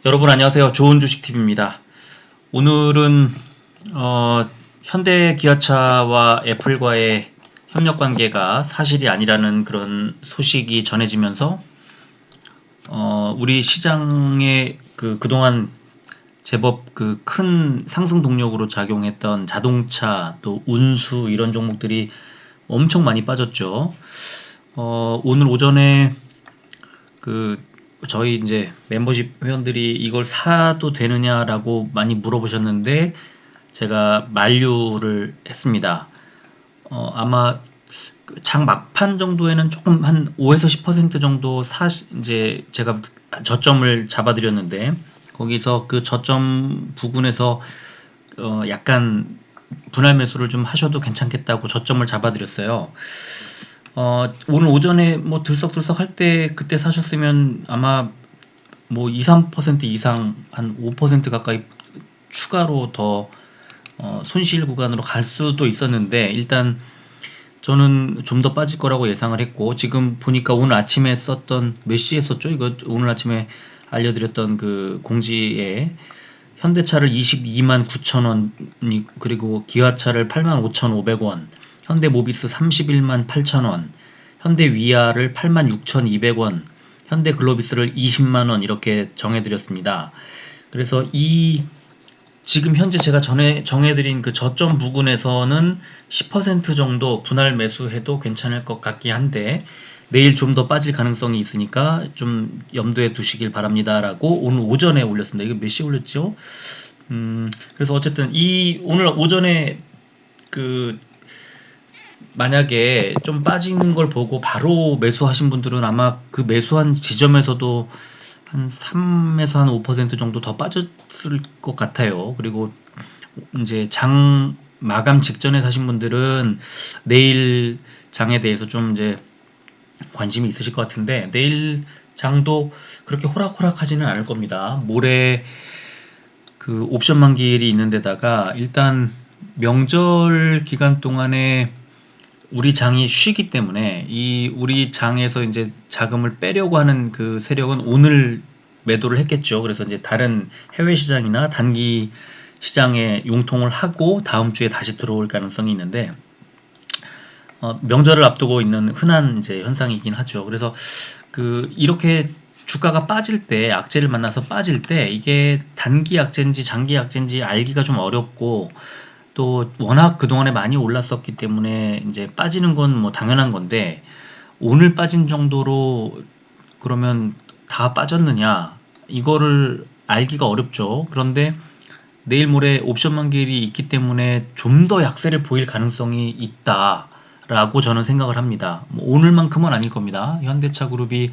여러분 안녕하세요. 좋은 주식TV입니다. 오늘은 현대 기아차와 애플과의 협력 관계가 사실이 아니라는 그런 소식이 전해지면서 우리 시장에 그동안 제법 큰 상승 동력으로 작용했던 자동차 또 운수 이런 종목들이 엄청 많이 빠졌죠. 오늘 오전에 그 저희 이제 멤버십 회원들이 이걸 사도 되느냐라고 많이 물어보셨는데 제가 만류를 했습니다. 아마 장 막판 정도에는 조금 한 5에서 10% 정도 이제 제가 저점을 잡아드렸는데 거기서 그 저점 부근에서 약간 분할 매수를 좀 하셔도 괜찮겠다고 저점을 잡아드렸어요. 오늘 오전에 뭐 들썩들썩 할 때 그때 사셨으면 아마 뭐 2, 3% 이상 한 5% 가까이 추가로 더 손실 구간으로 갈 수도 있었는데 일단 저는 좀 더 빠질 거라고 예상을 했고 지금 보니까 오늘 아침에 썼던 몇 시에 썼죠? 이거 오늘 아침에 알려드렸던 그 공지에 현대차를 22만 9천 원 그리고 기아차를 8만 5,500원 현대모비스 31만 8천 원 현대위아를 8만 6,200원 현대글로비스를 20만 원 이렇게 정해드렸습니다. 그래서 지금 현재 제가 전에 정해드린 그 저점 부근에서는 10% 정도 분할 매수해도 괜찮을 것 같긴 한데 내일 좀 더 빠질 가능성이 있으니까 좀 염두에 두시길 바랍니다라고 오늘 오전에 올렸습니다. 이거 몇 시에 올렸죠? 그래서 어쨌든 오늘 오전에 그 만약에 좀 빠지는 걸 보고 바로 매수하신 분들은 아마 그 매수한 지점에서도 한 3에서 한 5% 정도 더 빠졌을 것 같아요. 그리고 이제 장 마감 직전에 사신 분들은 내일 장에 대해서 좀 이제 관심이 있으실 것 같은데 내일 장도 그렇게 호락호락하지는 않을 겁니다. 모레 그 옵션 만기일이 있는 데다가 일단 명절 기간 동안에 우리 장이 쉬기 때문에 우리 장에서 이제 자금을 빼려고 하는 그 세력은 오늘 매도를 했겠죠. 그래서 이제 다른 해외 시장이나 단기 시장에 융통을 하고 다음 주에 다시 들어올 가능성이 있는데 명절을 앞두고 있는 흔한 이제 현상이긴 하죠. 그래서 이렇게 주가가 빠질 때 악재를 만나서 빠질 때 이게 단기 악재인지 장기 악재인지 알기가 좀 어렵고 또 워낙 그동안에 많이 올랐었기 때문에 이제 빠지는 건 뭐 당연한 건데 오늘 빠진 정도로 그러면 다 빠졌느냐 이거를 알기가 어렵죠. 그런데 내일 모레 옵션 만기일이 있기 때문에 좀 더 약세를 보일 가능성이 있다라고 저는 생각을 합니다. 뭐 오늘만큼은 아닐 겁니다. 현대차 그룹이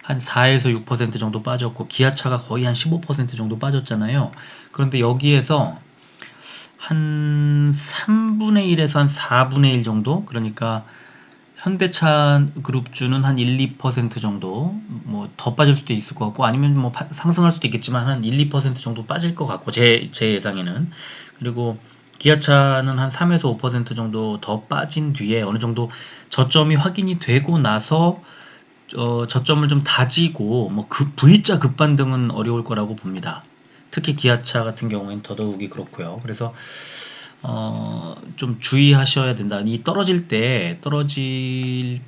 한 4에서 6% 정도 빠졌고 기아차가 거의 한 15% 정도 빠졌잖아요. 그런데 여기에서 한 3분의 1에서 한 4분의 1 정도? 그러니까 현대차 그룹주는 한 1, 2% 정도 뭐 더 빠질 수도 있을 것 같고 아니면 뭐 상승할 수도 있겠지만 한 1, 2% 정도 빠질 것 같고 제 예상에는 그리고 기아차는 한 3에서 5% 정도 더 빠진 뒤에 어느 정도 저점이 확인이 되고 나서 저점을 좀 다지고 뭐 V자 급반등은 어려울 거라고 봅니다. 특히 기아차 같은 경우에는 더더욱이 그렇고요. 그래서 좀 주의하셔야 된다. 떨어질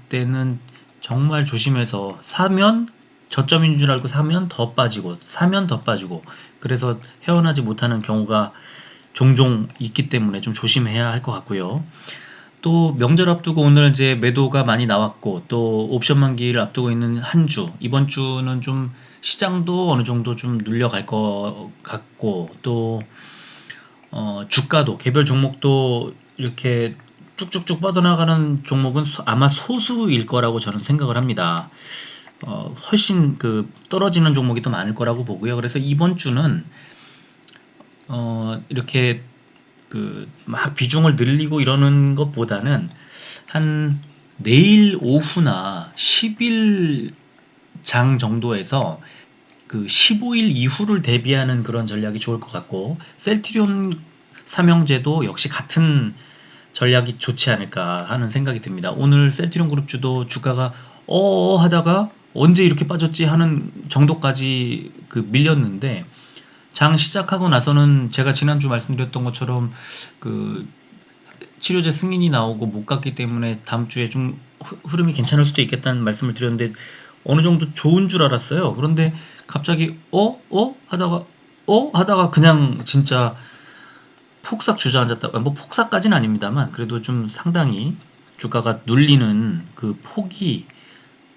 때는 정말 조심해서 사면 저점인 줄 알고 사면 더 빠지고 사면 더 빠지고 그래서 헤어나지 못하는 경우가 종종 있기 때문에 좀 조심해야 할 것 같고요. 또 명절 앞두고 오늘 이제 매도가 많이 나왔고 또 옵션 만기를 앞두고 있는 한 주, 이번 주는 좀 시장도 어느 정도 좀 눌려갈 것 같고 또 주가도 개별 종목도 이렇게 쭉쭉쭉 뻗어나가는 종목은 아마 소수일 거라고 저는 생각을 합니다. 훨씬 떨어지는 종목이 더 많을 거라고 보고요. 그래서 이번 주는 이렇게 막 비중을 늘리고 이러는 것보다는 한 내일 오후나 10일 장 정도에서 15일 이후를 대비하는 그런 전략이 좋을 것 같고 셀트리온 삼형제도 역시 같은 전략이 좋지 않을까 하는 생각이 듭니다. 오늘 셀트리온 그룹주도 주가가 하다가 언제 이렇게 빠졌지 하는 정도까지 밀렸는데, 장 시작하고 나서는 제가 지난주 말씀드렸던 것처럼 그 치료제 승인이 나오고 못 갔기 때문에 다음 주에 좀 흐름이 괜찮을 수도 있겠다는 말씀을 드렸는데, 어느 정도 좋은 줄 알았어요. 그런데 갑자기 하다가 그냥 진짜 폭삭 주저앉았다. 뭐 폭삭까지는 아닙니다만 그래도 좀 상당히 주가가 눌리는 그 폭이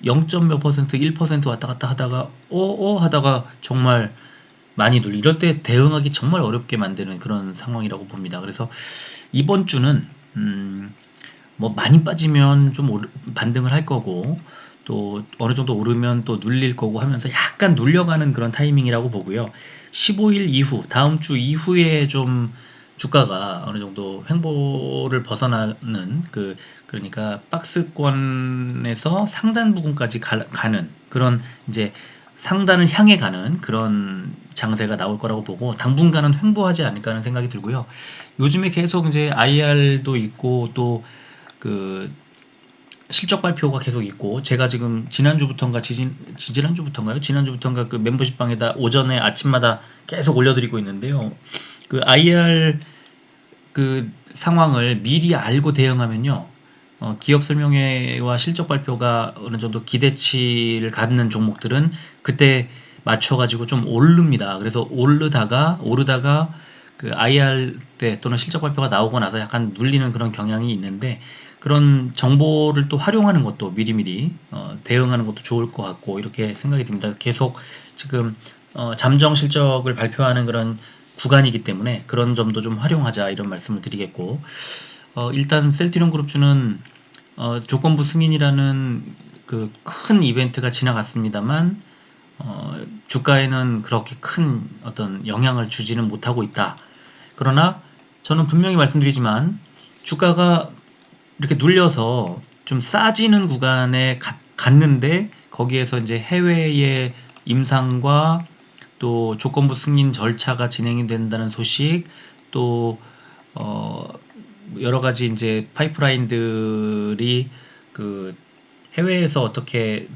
0. 몇 퍼센트, 1% 왔다 갔다 하다가 하다가 정말 많이 눌리. 이럴 때 대응하기 정말 어렵게 만드는 그런 상황이라고 봅니다. 그래서 이번 주는 뭐 많이 빠지면 좀 반등을 할 거고, 또 어느 정도 오르면 또 눌릴 거고 하면서 약간 눌려가는 그런 타이밍이라고 보고요. 15일 이후, 다음 주 이후에 좀 주가가 어느 정도 횡보를 벗어나는 그러니까 박스권에서 상단 부분까지 가는 그런, 이제 상단을 향해 가는 그런 장세가 나올 거라고 보고, 당분간은 횡보하지 않을까 하는 생각이 들고요. 요즘에 계속 이제 IR도 있고 또 그 실적 발표가 계속 있고, 제가 지금 지난주부터인가 지난주부터인가요? 지난주부터인가 그 멤버십 방에다 오전에 아침마다 계속 올려드리고 있는데요. 그 IR 상황을 미리 알고 대응하면요, 기업 설명회와 실적 발표가 어느 정도 기대치를 갖는 종목들은 그때 맞춰가지고 좀 오릅니다. 그래서 오르다가 그 IR 때 또는 실적 발표가 나오고 나서 약간 눌리는 그런 경향이 있는데, 그런 정보를 또 활용하는 것도 미리미리 대응하는 것도 좋을 것 같고, 이렇게 생각이 듭니다. 계속 지금 잠정 실적을 발표하는 그런 구간이기 때문에 그런 점도 좀 활용하자, 이런 말씀을 드리겠고, 일단 셀트리온 그룹주는 조건부 승인이라는 그 큰 이벤트가 지나갔습니다만, 주가에는 그렇게 큰 어떤 영향을 주지는 못하고 있다. 그러나 저는 분명히 말씀드리지만, 주가가 이렇게 눌려서 좀 싸지는 구간에 갔는데, 거기에서 이제 해외의 임상과 또 조건부 승인 절차가 진행이 된다는 소식, 또 어, 여러 가지 이제 파이프라인들이 그 해외에서 어떻게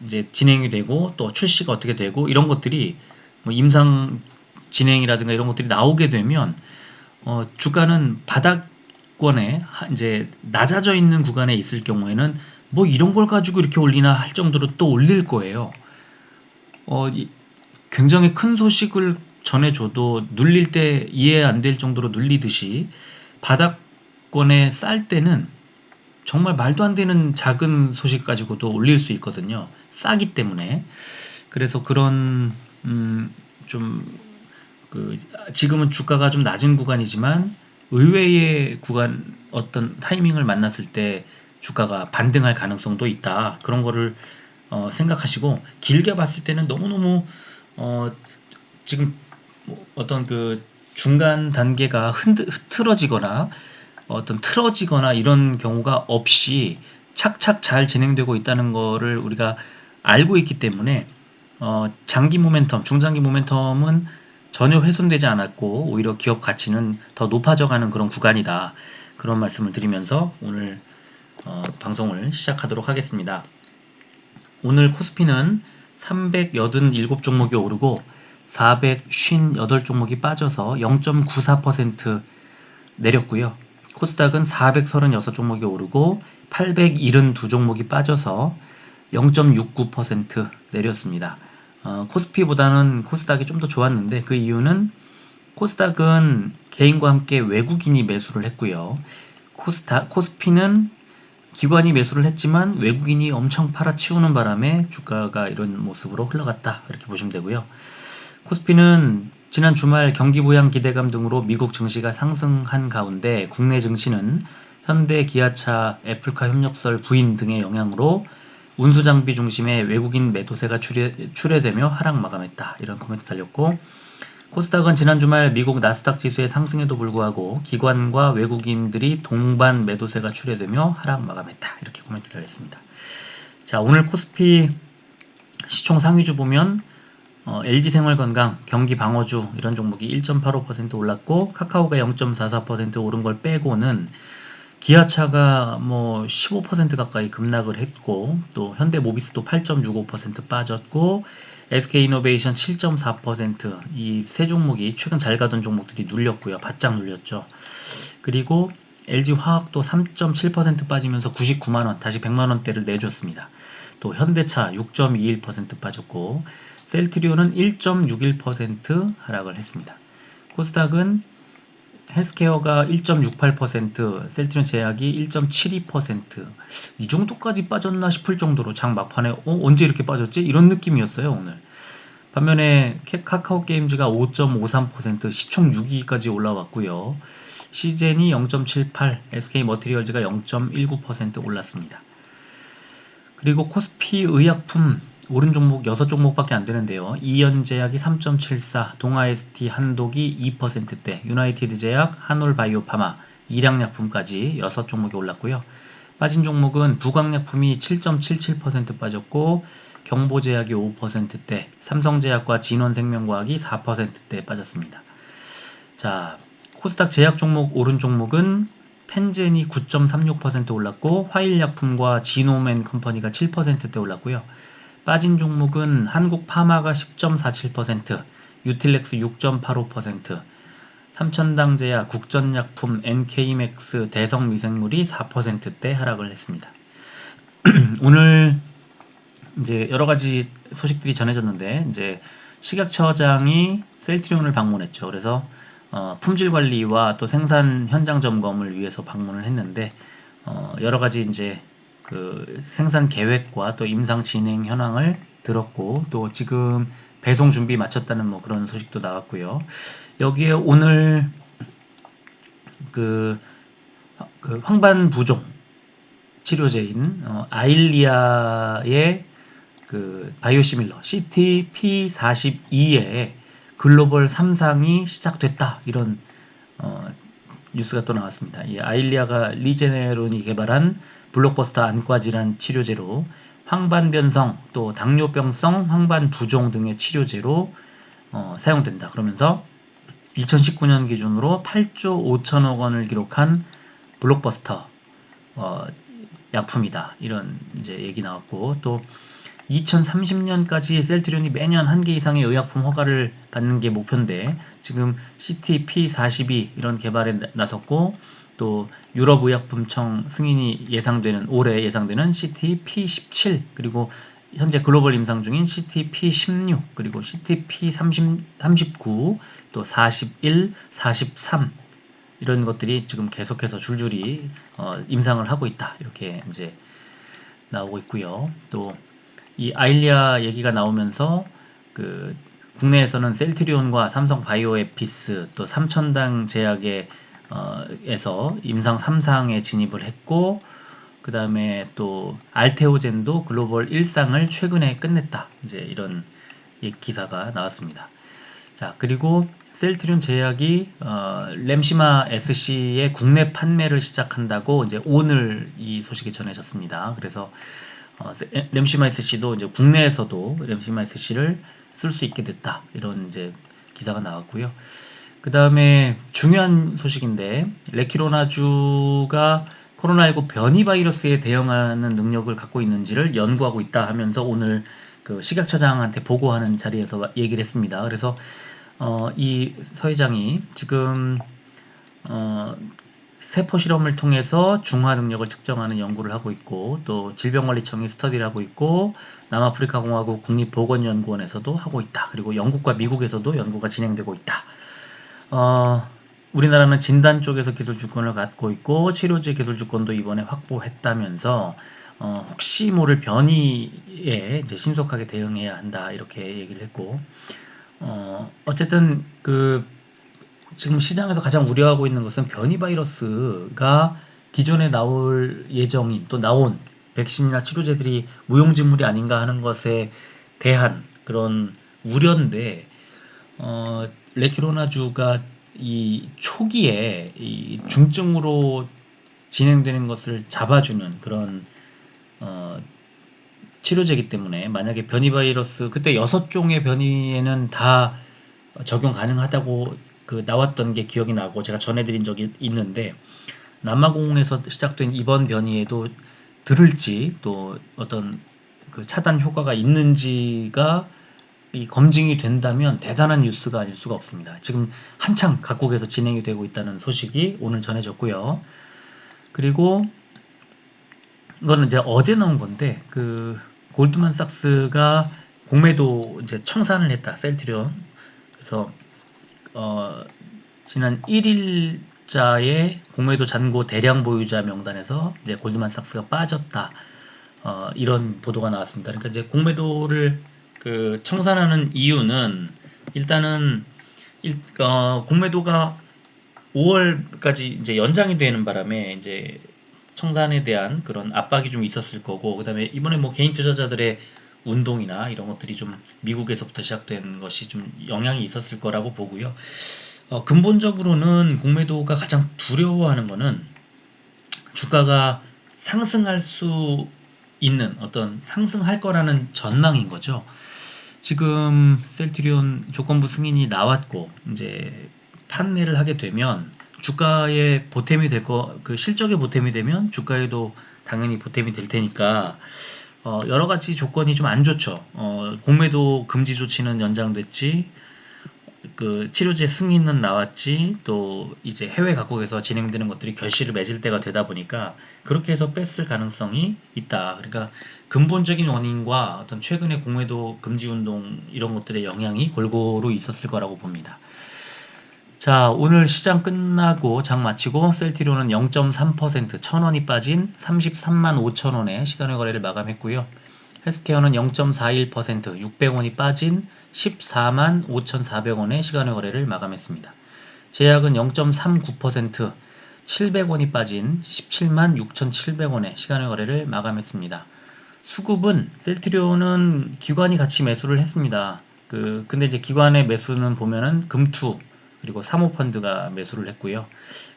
이제 진행이 되고 또 출시가 어떻게 되고, 이런 것들이 뭐 임상 진행이라든가 이런 것들이 나오게 되면 주가는 바닥권에 이제 낮아져 있는 구간에 있을 경우에는 뭐 이런 걸 가지고 이렇게 올리나 할 정도로 또 올릴 거예요. 굉장히 큰 소식을 전해줘도 눌릴 때 이해 안 될 정도로 눌리듯이, 바닥권에 쌀 때는 정말 말도 안 되는 작은 소식 가지고도 올릴 수 있거든요. 싸기 때문에. 그래서 그런 좀 지금은 주가가 좀 낮은 구간이지만 의외의 구간, 어떤 타이밍을 만났을 때 주가가 반등할 가능성도 있다. 그런 거를 생각하시고, 길게 봤을 때는 너무너무 어, 지금 뭐 어떤 중간 단계가 흐트러지거나 어떤 틀어지거나 이런 경우가 없이 착착 잘 진행되고 있다는 거를 우리가 알고 있기 때문에, 장기 모멘텀, 중장기 모멘텀은 전혀 훼손되지 않았고 오히려 기업 가치는 더 높아져 가는 그런 구간이다. 그런 말씀을 드리면서 오늘 방송을 시작하도록 하겠습니다. 오늘 코스피는 387 종목이 오르고 458 종목이 빠져서 0.94% 내렸고요. 코스닥은 436 종목이 오르고 872 종목이 빠져서 0.69% 내렸습니다. 코스피보다는 코스닥이 좀 더 좋았는데, 그 이유는 코스닥은 개인과 함께 외국인이 매수를 했고요. 코스피는 기관이 매수를 했지만 외국인이 엄청 팔아치우는 바람에 주가가 이런 모습으로 흘러갔다, 이렇게 보시면 되고요. 코스피는 지난 주말 경기 부양 기대감 등으로 미국 증시가 상승한 가운데, 국내 증시는 현대, 기아차, 애플카 협력설 부인 등의 영향으로 운수장비 중심의 외국인 매도세가 출회되며 하락 마감했다, 이런 코멘트 달렸고, 코스닥은 지난 주말 미국 나스닥 지수의 상승에도 불구하고 기관과 외국인들이 동반 매도세가 출회되며 하락 마감했다, 이렇게 코멘트 달렸습니다. 자, 오늘 코스피 시총 상위주 보면 LG생활건강, 경기방어주 이런 종목이 1.85% 올랐고, 카카오가 0.44% 오른 걸 빼고는 기아차가 뭐 15% 가까이 급락을 했고, 또 현대모비스도 8.65% 빠졌고, SK이노베이션 7.4%, 이 세 종목이 최근 잘 가던 종목들이 눌렸고요. 바짝 눌렸죠. 그리고 LG화학도 3.7% 빠지면서 99만원, 다시 100만원대를 내줬습니다. 또 현대차 6.21% 빠졌고, 셀트리온은 1.61% 하락을 했습니다. 코스닥은 헬스케어가 1.68%, 셀트리온 제약이 1.72%, 이 정도까지 빠졌나 싶을 정도로 장 막판에 언제 이렇게 빠졌지? 이런 느낌이었어요, 오늘. 반면에 카카오 게임즈가 5.53%, 시총 6위까지 올라왔고요. 시젠이 0.78, SK 머티리얼즈가 0.19% 올랐습니다. 그리고 코스피 의약품 오른 종목 6종목밖에 안 되는데요. 이연제약이 3.74, 동아ST 한독이 2%대, 유나이티드제약, 한올바이오파마, 일양약품까지 6종목이 올랐고요. 빠진 종목은 부광약품이 7.77% 빠졌고, 경보제약이 5%대, 삼성제약과 진원생명과학이 4%대 빠졌습니다. 자, 코스닥 제약 종목 오른 종목은 펜젠이 9.36% 올랐고, 화일약품과 지노맨 컴퍼니가 7%대 올랐고요. 빠진 종목은 한국파마가 10.47%, 유틸렉스 6.85%, 삼천당제약, 국전약품, NK맥스, 대성미생물이 4%대 하락을 했습니다. 오늘 이제 여러 가지 소식들이 전해졌는데, 이제 식약처장이 셀트리온을 방문했죠. 그래서 품질 관리와 또 생산 현장 점검을 위해서 방문을 했는데, 여러 가지 이제 그 생산 계획과 또 임상 진행 현황을 들었고, 또 지금 배송 준비 마쳤다는 뭐 그런 소식도 나왔고요. 여기에 오늘 그, 그 황반 부종 치료제인 아일리아의 그 바이오시밀러 CTP42의 글로벌 3상이 시작됐다, 이런 뉴스가 또 나왔습니다. 이 아일리아가 리제네론이 개발한 블록버스터 안과 질환 치료제로 황반변성 또 당뇨병성 황반부종 등의 치료제로 사용된다. 그러면서 2019년 기준으로 8조 5천억 원을 기록한 블록버스터 약품이다, 이런 이제 얘기 나왔고, 또 2030년까지 셀트리온이 매년 1개 이상의 의약품 허가를 받는 게 목표인데, 지금 CTP42 이런 개발에 나섰고, 또 유럽의약품청 승인이 예상되는, 올해 예상되는 CTP17, 그리고 현재 글로벌 임상 중인 CTP16, 그리고 CTP39, 또 41, 43, 이런 것들이 지금 계속해서 줄줄이 임상을 하고 있다, 이렇게 이제 나오고 있고요. 또 이 아일리아 얘기가 나오면서 그 국내에서는 셀트리온과 삼성 바이오에피스, 또 삼천당 제약에 에서 임상 3상에 진입을 했고, 그 다음에 또 알테오젠도 글로벌 1상을 최근에 끝냈다, 이제 이런 기사가 나왔습니다. 자, 그리고 셀트리온 제약이 램시마 SC의 국내 판매를 시작한다고 이제 오늘 이 소식이 전해졌습니다. 그래서 램시마 SC도 이제 국내에서도 램시마 SC를 쓸 수 있게 됐다, 이런 이제 기사가 나왔고요. 그 다음에 중요한 소식인데, 레키로나주가 코로나19 변이 바이러스에 대응하는 능력을 갖고 있는지를 연구하고 있다 하면서 오늘 그 식약처장한테 보고하는 자리에서 얘기를 했습니다. 그래서 이 서회장이 지금 세포 실험을 통해서 중화 능력을 측정하는 연구를 하고 있고, 또 질병관리청이 스터디를 하고 있고, 남아프리카 공화국 국립보건연구원에서도 하고 있다. 그리고 영국과 미국에서도 연구가 진행되고 있다. 우리나라는 진단 쪽에서 기술 주권을 갖고 있고, 치료제 기술 주권도 이번에 확보했다면서 혹시 모를 변이에 이제 신속하게 대응해야 한다, 이렇게 얘기를 했고, 어쨌든 그 지금 시장에서 가장 우려하고 있는 것은 변이 바이러스가 기존에 나올 예정인, 또 나온 백신이나 치료제들이 무용지물이 아닌가 하는 것에 대한 그런 우려인데, 레키로나주가 이 초기에 이 중증으로 진행되는 것을 잡아주는 그런 치료제이기 때문에, 만약에 변이 바이러스, 그때 6종의 변이에는 다 적용 가능하다고 그 나왔던 게 기억이 나고 제가 전해드린 적이 있는데, 남아공에서 시작된 이번 변이에도 들을지 또 어떤 그 차단 효과가 있는지가 이 검증이 된다면 대단한 뉴스가 아닐 수가 없습니다. 지금 한창 각국에서 진행이 되고 있다는 소식이 오늘 전해졌고요. 그리고 이거는 이제 어제 나온 건데 그 골드만삭스가 공매도 이제 청산을 했다. 셀트리온. 그래서 어 지난 1일자에 공매도 잔고 대량 보유자 명단에서 이제 골드만삭스가 빠졌다. 이런 보도가 나왔습니다. 그러니까 이제 공매도를 그 청산하는 이유는 일단은 공매도가 5월까지 이제 연장이 되는 바람에 이제 청산에 대한 그런 압박이 좀 있었을 거고, 그다음에 이번에 뭐 개인 투자자들의 운동이나 이런 것들이 좀 미국에서부터 시작된 것이 좀 영향이 있었을 거라고 보고요. 근본적으로는 공매도가 가장 두려워하는 거는 주가가 상승할 수 있는 어떤 상승할 거라는 전망인 거죠. 지금 셀트리온 조건부 승인이 나왔고 이제 판매를 하게 되면 주가에 보탬이 될 거, 그 실적에 보탬이 되면 주가에도 당연히 보탬이 될 테니까 여러 가지 조건이 좀 안 좋죠. 공매도 금지 조치는 연장됐지, 그 치료제 승인은 나왔지, 또 이제 해외 각국에서 진행되는 것들이 결실을 맺을 때가 되다 보니까 그렇게 해서 뺐을 가능성이 있다. 그러니까 근본적인 원인과 어떤 최근의 공매도 금지 운동 이런 것들의 영향이 골고루 있었을 거라고 봅니다. 자, 오늘 시장 끝나고 장 마치고 셀트리온은 0.3% 1,000원이 빠진 33만 5천 원에 시간의 거래를 마감했고요. 헬스케어는 0.41% 600원이 빠진 14만 5,400원에 시간의 거래를 마감했습니다. 제약은 0.39% 700원이 빠진 17만 6,700원에 시간의 거래를 마감했습니다. 수급은 셀트리온은 기관이 같이 매수를 했습니다. 근데 이제 기관의 매수는 보면은 금투 그리고 사모펀드가 매수를 했고요.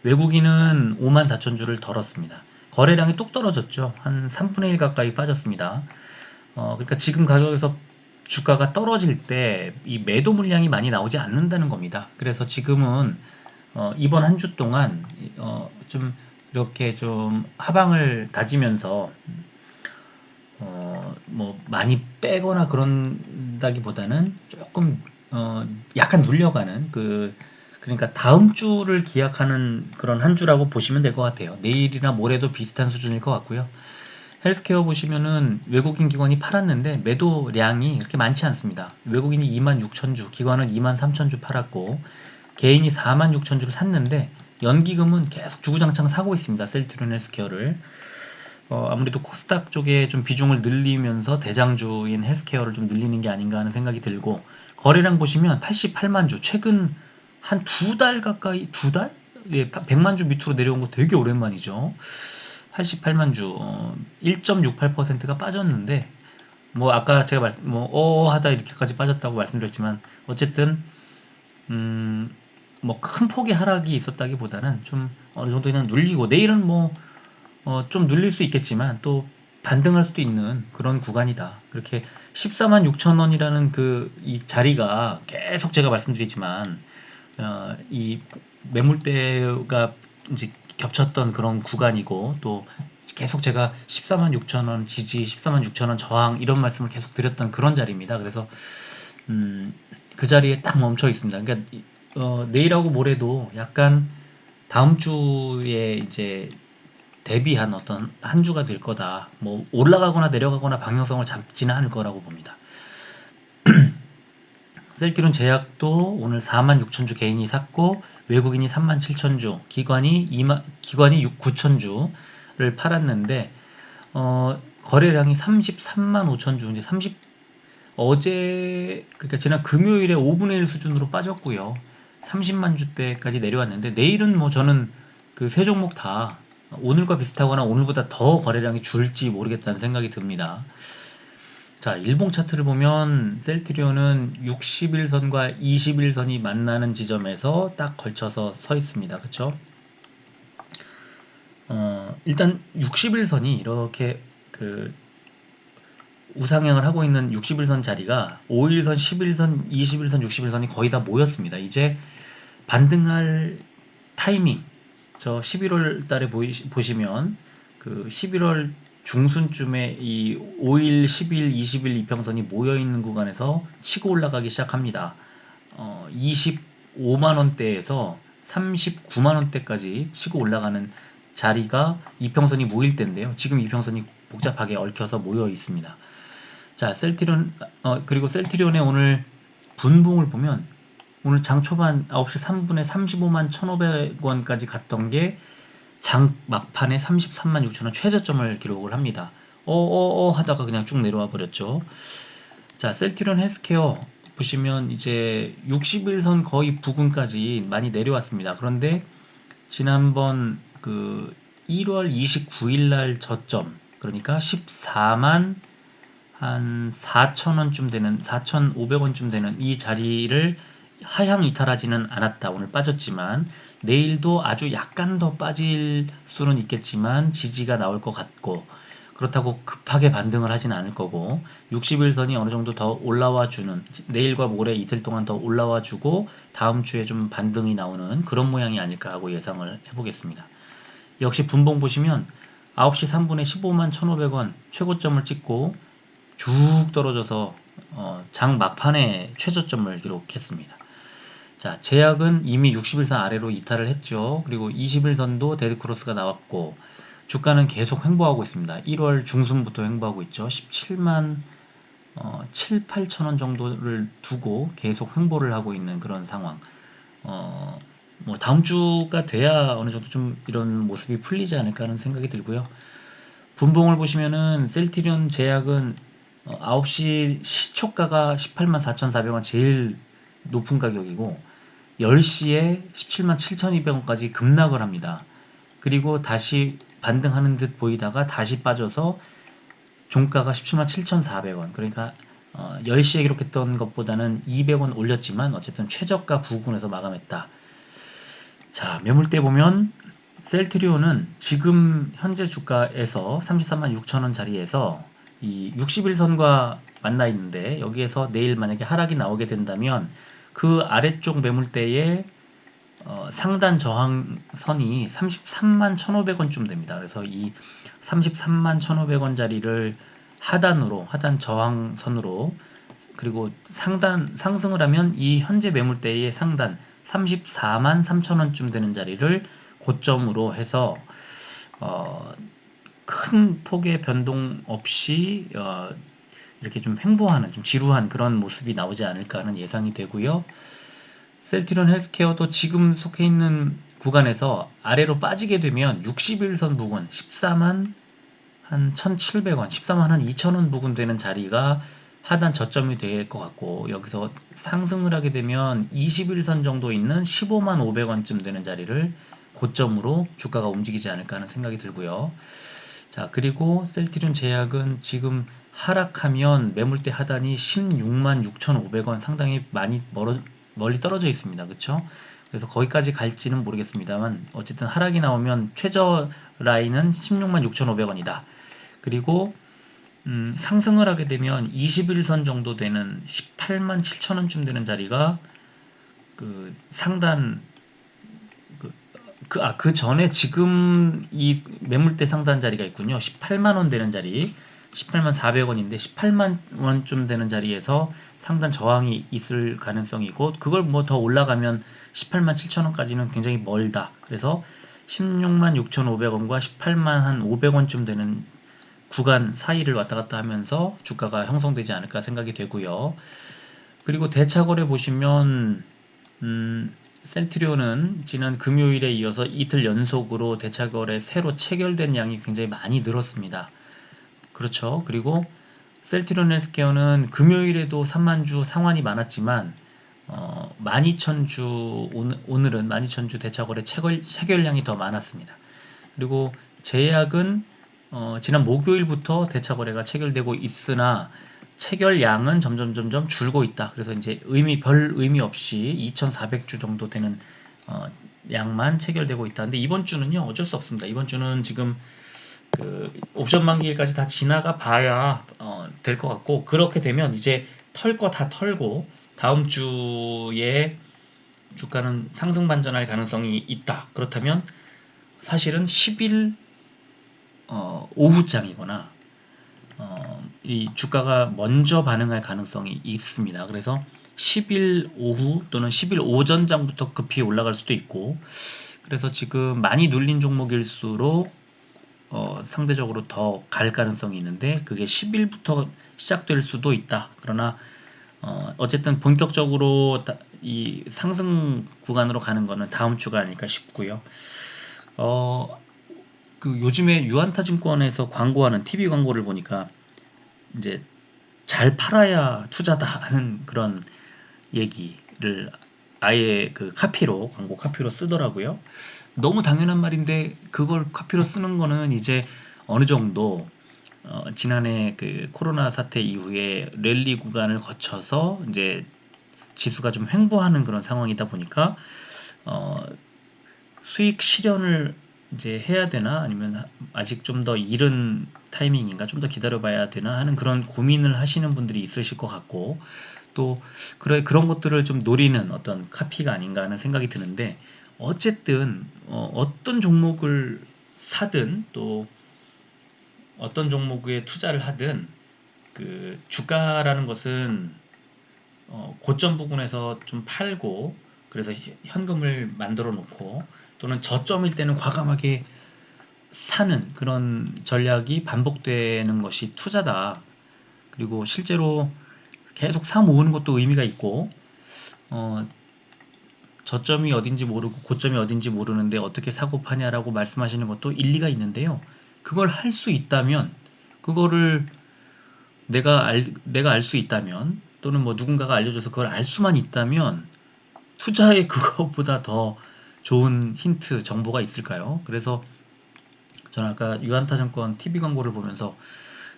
외국인은 5만 4천 주를 덜었습니다. 거래량이 뚝 떨어졌죠. 한 3분의 1 가까이 빠졌습니다. 그러니까 지금 가격에서 주가가 떨어질 때 이 매도 물량이 많이 나오지 않는다는 겁니다. 그래서 지금은 이번 한 주 동안 좀 이렇게 좀 하방을 다지면서 뭐 많이 빼거나 그런다기보다는 조금 약간 눌려가는 그러니까 다음 주를 기약하는 그런 한 주라고 보시면 될 것 같아요. 내일이나 모레도 비슷한 수준일 것 같고요. 헬스케어 보시면은 외국인 기관이 팔았는데 매도량이 그렇게 많지 않습니다. 외국인이 2만 6천 주, 기관은 2만 3천 주 팔았고 개인이 4만 6천 주를 샀는데 연기금은 계속 주구장창 사고 있습니다. 셀트리온 헬스케어를. 아무래도 코스닥 쪽에 좀 비중을 늘리면서 대장주인 헬스케어를 좀 늘리는 게 아닌가 하는 생각이 들고, 거래량 보시면 88만 주, 최근 한 두 달 가까이, 두 달? 예, 100만 주 밑으로 내려온 거 되게 오랜만이죠. 88만 주, 1.68%가 빠졌는데, 뭐 아까 제가 하다 이렇게까지 빠졌다고 말씀드렸지만 어쨌든 뭐 큰 폭의 하락이 있었다기보다는 좀 어느 정도 그냥 눌리고, 내일은 뭐 좀 눌릴 수 있겠지만 또 반등할 수도 있는 그런 구간이다. 그렇게 14만 6천 원이라는 이 자리가 계속 제가 말씀드리지만 이 매물대가 이제 겹쳤던 그런 구간이고, 또 계속 제가 14만 6천 원 지지, 14만 6천 원 저항 이런 말씀을 계속 드렸던 그런 자리입니다. 그래서 그 자리에 딱 멈춰 있습니다. 그러니까 내일하고 모레도 약간 다음 주에 이제 대비한 어떤 한 주가 될 거다. 뭐 올라가거나 내려가거나 방향성을 잡지는 않을 거라고 봅니다. 셀트리온 제약도 오늘 4만 6천 주 개인이 샀고 외국인이 3만 7천 주, 기관이 9천 주를 팔았는데 거래량이 33만 5천 주, 이제 어제 그러니까 지난 금요일에 5분의 1 수준으로 빠졌고요. 30만 주대까지 내려왔는데 내일은 뭐 저는 그 세 종목 다 오늘과 비슷하거나 오늘보다 더 거래량이 줄지 모르겠다는 생각이 듭니다. 자, 일봉 차트를 보면 셀트리온은 60일선과 20일선이 만나는 지점에서 딱 걸쳐서 서 있습니다. 그쵸? 일단 60일선이 이렇게 우상향을 하고 있는 60일선 자리가 5일선, 10일선, 20일선, 60일선이 거의 다 모였습니다. 이제 반등할 타이밍, 저 11월 달에 보시면 그 11월 중순쯤에 이 5일, 10일, 20일 이평선이 모여 있는 구간에서 치고 올라가기 시작합니다. 25만 원대에서 39만 원대까지 치고 올라가는 자리가 이평선이 모일 때인데요. 지금 이평선이 복잡하게 얽혀서 모여 있습니다. 자, 그리고 셀트리온의 오늘 분봉을 보면 오늘 장 초반 9시 3분에 35만 1,500원까지 갔던 게 장 막판에 33만 6천원 최저점을 기록을 합니다. 하다가 그냥 쭉 내려와 버렸죠. 자, 셀트리온 헬스케어 보시면 이제 60일선 거의 부근까지 많이 내려왔습니다. 그런데 지난번 그 1월 29일 날 저점, 그러니까 14만 한 4,000원쯤 되는 4,500원쯤 되는 이 자리를 하향 이탈하지는 않았다. 오늘 빠졌지만 내일도 아주 약간 더 빠질 수는 있겠지만 지지가 나올 것 같고, 그렇다고 급하게 반등을 하진 않을 거고 60일선이 어느 정도 더 올라와 주는, 내일과 모레 이틀 동안 더 올라와 주고 다음 주에 좀 반등이 나오는 그런 모양이 아닐까 하고 예상을 해보겠습니다. 역시 분봉 보시면 9시 3분에 15만 1,500원 최고점을 찍고 쭉 떨어져서 장 막판에 최저점을 기록했습니다. 자, 제약은 이미 60일선 아래로 이탈을 했죠. 그리고 20일선도 데드크로스가 나왔고 주가는 계속 횡보하고 있습니다. 1월 중순부터 횡보하고 있죠. 17만 7, 8천 원 정도를 두고 계속 횡보를 하고 있는 그런 상황. 뭐 다음 주가 돼야 어느 정도 좀 이런 모습이 풀리지 않을까 하는 생각이 들고요. 분봉을 보시면은 셀트리온 제약은 9시 시초가가 18만 4,400원 제일 높은 가격이고 10시에 17만 7,200원까지 급락을 합니다. 그리고 다시 반등하는 듯 보이다가 다시 빠져서 종가가 17만 7,400원, 그러니까 10시에 기록했던 것보다는 200원 올렸지만 어쨌든 최저가 부근에서 마감했다. 자, 매물대 보면 셀트리온은 지금 현재 주가에서 33만 6천원 자리에서 이 60일선과 만나 있는데 여기에서 내일 만약에 하락이 나오게 된다면 그 아래쪽 매물대에 상단 저항선이 33만 1,500원쯤 됩니다. 그래서 이 33만 1,500원 자리를 하단 저항선으로, 그리고 상승을 하면 이 현재 매물대의 상단 34만 3천원쯤 되는 자리를 고점으로 해서 큰 폭의 변동 없이 이렇게 좀 횡보하는, 좀 지루한 그런 모습이 나오지 않을까 하는 예상이 되고요. 셀트리온 헬스케어도 지금 속해 있는 구간에서 아래로 빠지게 되면 60일선 부근 14만 한 1,700원, 14만 한 2천원 부근 되는 자리가 하단 저점이 될 것 같고, 여기서 상승을 하게 되면 21선 정도 있는 15만 500원쯤 되는 자리를 고점으로 주가가 움직이지 않을까 하는 생각이 들고요. 자, 그리고 셀트리온 제약은 지금 하락하면 매물대 하단이 16만 6,500원, 상당히 많이 멀리 떨어져 있습니다. 그쵸? 그래서 거기까지 갈지는 모르겠습니다만 어쨌든 하락이 나오면 최저 라인은 16만 6,500원이다. 그리고 상승을 하게 되면 21선 정도 되는 18만 7천원쯤 되는 자리가 그 상단, 그 전에 지금 이 매물대 상단 자리가 있군요. 18만 원 되는 자리, 18만 400원인데 18만 원쯤 되는 자리에서 상단 저항이 있을 가능성이고, 그걸 뭐 더 올라가면 18만 7천원까지는 굉장히 멀다. 그래서 16만 6,500원과 18만 한 500원쯤 되는 구간 사이를 왔다 갔다 하면서 주가가 형성되지 않을까 생각이 되고요. 그리고 대차거래 보시면 셀트리온은 지난 금요일에 이어서 이틀 연속으로 대차거래 새로 체결된 양이 굉장히 많이 늘었습니다. 그렇죠. 그리고 셀트리온 헬스케어는 금요일에도 3만 주 상환이 많았지만 12,000주, 오늘은 12,000주 대차거래 체결량이 더 많았습니다. 그리고 제약은 지난 목요일부터 대차거래가 체결되고 있으나 체결량은 점점 줄고 있다. 그래서 이제 별 의미 없이 2,400주 정도 되는 양만 체결되고 있다. 근데 이번 주는요, 어쩔 수 없습니다. 이번 주는 지금 그 옵션 만기일까지 다 지나가 봐야 될 것 같고, 그렇게 되면 이제 털 거 다 털고 다음 주에 주가는 상승 반전할 가능성이 있다. 그렇다면 사실은 10일 오후장이거나 이 주가가 먼저 반응할 가능성이 있습니다. 그래서 10일 오후 또는 10일 오전장부터 급히 올라갈 수도 있고, 그래서 지금 많이 눌린 종목일수록 상대적으로 더 갈 가능성이 있는데, 그게 10일부터 시작될 수도 있다. 그러나 어쨌든 본격적으로 이 상승 구간으로 가는 거는 다음 주가 아닐까 싶고요. 어, 그 요즘에 유한타증권에서 광고하는 TV 광고를 보니까 이제 잘 팔아야 투자다 하는 그런 얘기를 아예 그 카피로, 광고 카피로 쓰더라고요. 너무 당연한 말인데 그걸 카피로 쓰는 거는 이제 어느 정도 지난해 그 코로나 사태 이후에 랠리 구간을 거쳐서 이제 지수가 좀 횡보하는 그런 상황이다 보니까 어, 수익 실현을 이제 해야 되나 아니면 아직 좀 더 이른 타이밍인가 좀 더 기다려봐야 되나 하는 그런 고민을 하시는 분들이 있으실 것 같고, 또 그런 것들을 좀 노리는 어떤 카피가 아닌가 하는 생각이 드는데, 어쨌든 어떤 종목을 사든 또 어떤 종목에 투자를 하든 그 주가라는 것은 고점 부분에서 좀 팔고, 그래서 현금을 만들어 놓고 또는 저점일 때는 과감하게 사는 그런 전략이 반복되는 것이 투자다. 그리고 실제로 계속 사 모으는 것도 의미가 있고, 어, 저점이 어딘지 모르고 고점이 어딘지 모르는데 어떻게 사고 파냐라고 말씀하시는 것도 일리가 있는데요. 그걸 할 수 있다면, 그거를 내가 알 수 있다면, 또는 뭐 누군가가 알려줘서 그걸 알 수만 있다면, 투자에 그것보다 더 좋은 힌트, 정보가 있을까요? 그래서 저는 아까 유한타증권 TV 광고를 보면서,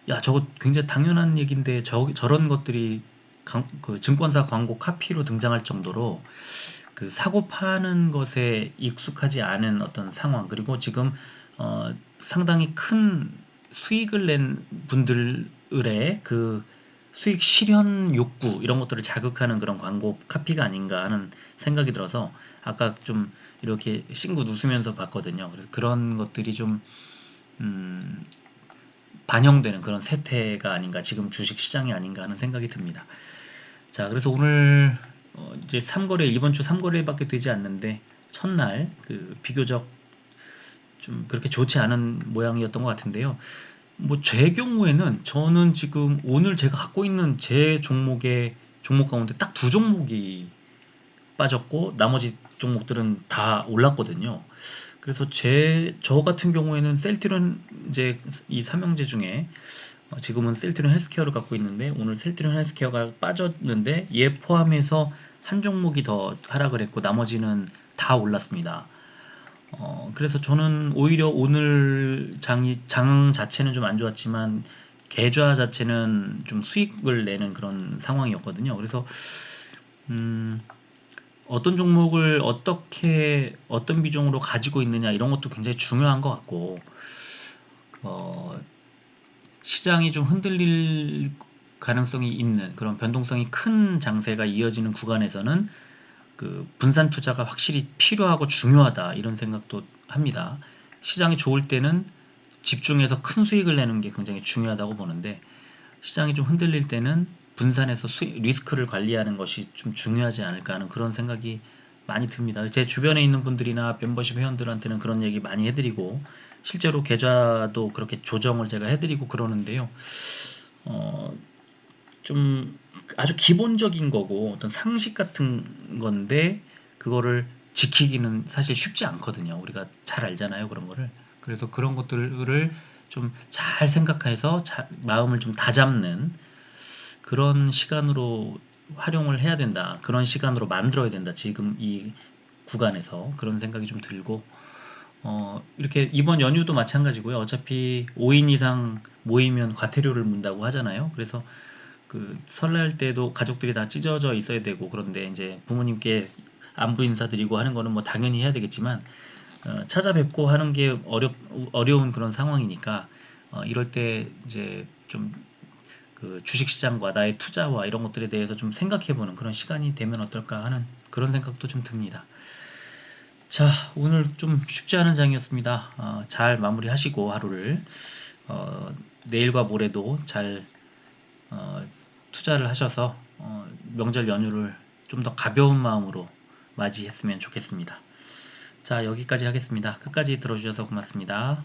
야, 저거 굉장히 당연한 얘기인데 저런 것들이 그 증권사 광고 카피로 등장할 정도로 그 사고 파는 것에 익숙하지 않은 어떤 상황, 그리고 지금 상당히 큰 수익을 낸 분들의 그 수익 실현 욕구 이런 것들을 자극하는 그런 광고 카피가 아닌가 하는 생각이 들어서 아까 좀 이렇게 싱긋 웃으면서 봤거든요. 그래서 그런 것들이 좀 음, 반영되는 그런 세태가 아닌가, 지금 주식 시장이 아닌가 하는 생각이 듭니다. 자, 그래서 오늘 이제 3거래, 이번 주 3거래밖에 되지 않는데 첫날 그 비교적 좀 그렇게 좋지 않은 모양이었던 것 같은데요. 뭐 제 경우에는 저는 지금 오늘 제가 갖고 있는 제 종목 가운데 딱 두 종목이 빠졌고 나머지 종목들은 다 올랐거든요. 그래서 저 같은 경우에는 셀트리온, 이제 이 삼형제 중에 지금은 셀트리온 헬스케어를 갖고 있는데, 오늘 셀트리온 헬스케어가 빠졌는데 얘 포함해서 한 종목이 더 하락을 했고 나머지는 다 올랐습니다. 그래서 저는 오히려 오늘 장 자체는 좀 안 좋았지만 계좌 자체는 좀 수익을 내는 그런 상황이었거든요. 그래서 음, 어떤 종목을 어떻게 어떤 비중으로 가지고 있느냐 이런 것도 굉장히 중요한 것 같고, 어, 시장이 좀 흔들릴 가능성이 있는 그런 변동성이 큰 장세가 이어지는 구간에서는 그 분산 투자가 확실히 필요하고 중요하다 이런 생각도 합니다. 시장이 좋을 때는 집중해서 큰 수익을 내는 게 굉장히 중요하다고 보는데, 시장이 좀 흔들릴 때는 분산해서 리스크를 관리하는 것이 좀 중요하지 않을까 하는 그런 생각이 많이 듭니다. 제 주변에 있는 분들이나 멤버십 회원들한테는 그런 얘기 많이 해드리고, 실제로 계좌도 그렇게 조정을 제가 해드리고 그러는데요. 어, 좀 아주 기본적인 거고 어떤 상식 같은 건데 그거를 지키기는 사실 쉽지 않거든요. 우리가 잘 알잖아요, 그런 거를. 그래서 그런 것들을 좀 잘 생각해서 마음을 좀 다잡는 그런 시간으로 활용을 해야 된다. 그런 시간으로 만들어야 된다. 지금 이 구간에서 그런 생각이 좀 들고, 이렇게 이번 연휴도 마찬가지고요. 어차피 5인 이상 모이면 과태료를 문다고 하잖아요. 그래서 그 설날 때도 가족들이 다 찢어져 있어야 되고, 그런데 이제 부모님께 안부 인사드리고 하는 거는 뭐 당연히 해야 되겠지만 찾아뵙고 하는 게 어려운 그런 상황이니까 이럴 때 이제 좀 그 주식시장과 나의 투자와 이런 것들에 대해서 좀 생각해보는 그런 시간이 되면 어떨까 하는 그런 생각도 좀 듭니다. 자, 오늘 좀 쉽지 않은 장이었습니다. 잘 마무리하시고 하루를 내일과 모레도 잘 어, 투자를 하셔서 명절 연휴를 좀 더 가벼운 마음으로 맞이했으면 좋겠습니다. 자, 여기까지 하겠습니다. 끝까지 들어주셔서 고맙습니다.